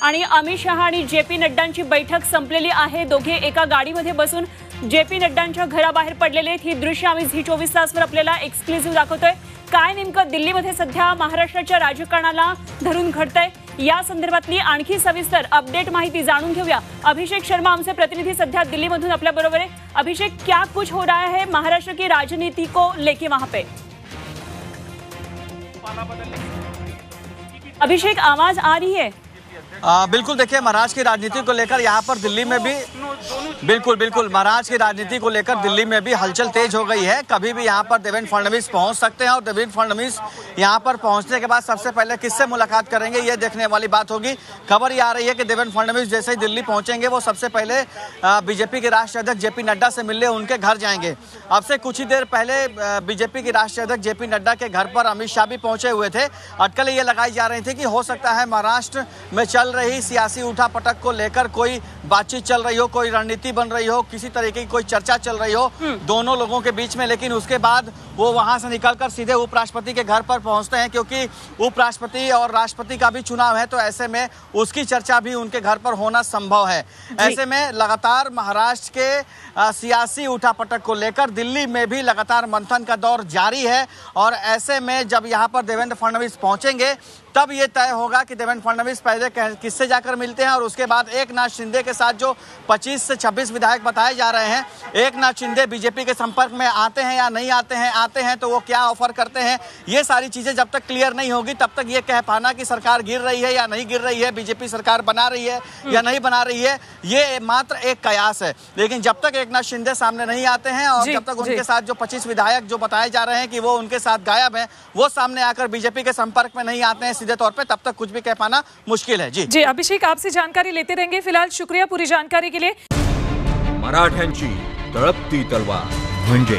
आणि अमित शहा आणि जे.पी. नड्डांची बैठक संपलेली आहे। दोघे एका गाडीमध्ये बसून जे.पी. नड्डांच्या घराबाहेर पडलेले आहेत। ही दृश्य आम्ही झी 24 तासवर आपल्याला एक्सक्लुझिव्ह दाखवतोय। काय नेमकं दिल्लीमध्ये सध्या महाराष्ट्राच्या राजकारणाला धरून घडतंय या संदर्भातली आणखी सविस्तर अपडेट माहिती जाणून घेऊया। अभिषेक शर्मा आमचे प्रतिनिधी सध्या दिल्लीमधून आपल्या बरोबर है। अभिषेक, क्या कुछ हो रहा है महाराष्ट्र की राजनीति को लेके वहां पे? अभिषेक, आवाज आ रही है? बिल्कुल, देखिए महाराष्ट्र की राजनीति को लेकर यहाँ पर दिल्ली में भी बिल्कुल महाराष्ट्र की राजनीति को लेकर दिल्ली में भी हलचल तेज हो गई है। कभी भी यहाँ पर देवेंद्र फडणवीस पहुँच सकते हैं और देवेंद्र फडणवीस यहाँ पर पहुँचने के बाद सबसे पहले किससे मुलाकात करेंगे ये देखने वाली बात होगी। खबर ये आ रही है कि देवेंद्र फडणवीस जैसे ही दिल्ली पहुँचेंगे वो सबसे पहले बीजेपी के राष्ट्रीय अध्यक्ष जे.पी. नड्डा से मिलने उनके घर जाएंगे। अब से कुछ ही देर पहले बीजेपी के राष्ट्रीय अध्यक्ष जे.पी. नड्डा के घर पर अमित शाह भी पहुंचे हुए थे। अटकलें ये लगाई जा रही थी कि हो सकता है महाराष्ट्र में चल रही सियासी उठापटक को लेकर कोई बातचीत चल रही हो, कोई रणनीति बन रही हो, किसी तरीके की कोई चर्चा चल रही हो दोनों लोगों के बीच में। लेकिन उसके बाद वो वहां से निकलकर सीधे उपराष्ट्रपति के घर पर पहुंचते हैं, क्योंकि उपराष्ट्रपति और राष्ट्रपति का भी चुनाव है, तो ऐसे में उसकी चर्चा भी उनके घर पर होना संभव है। ऐसे में लगातार महाराष्ट्र के सियासी उठापटक को लेकर दिल्ली में भी लगातार मंथन का दौर जारी है। और ऐसे में जब यहाँ पर देवेंद्र फडणवीस पहुंचेंगे तब ये तय होगा कि देवेंद्र फडणवीस पहले किससे जाकर मिलते हैं और उसके बाद एकनाथ शिंदे के साथ जो 25 से 26 विधायक बताए जा रहे हैं, एकनाथ शिंदे बीजेपी के संपर्क में आते हैं या नहीं आते हैं तो वो क्या ऑफर करते हैं, ये सारी चीजें जब तक क्लियर नहीं होगी तब तक ये कह पाना कि सरकार गिर रही है या नहीं गिर रही है, बीजेपी सरकार बना रही है या नहीं बना रही है, ये मात्र एक कयास है। लेकिन जब तक एकनाथ शिंदे सामने नहीं आते हैं और जब तक उनके साथ जो 25 विधायक जो बताए जा रहे हैं कि वो उनके साथ गायब हैं, वो सामने आकर बीजेपी के संपर्क में नहीं आते हैं सीधे तौर पे, तब तक कुछ भी कह पाना मुश्किल है। जी अभिषेक, आपसे जानकारी लेते रहेंगे। फिलहाल शुक्रिया पूरी जानकारी के लिए। मराठ्यांची तळपती तलवार म्हणजे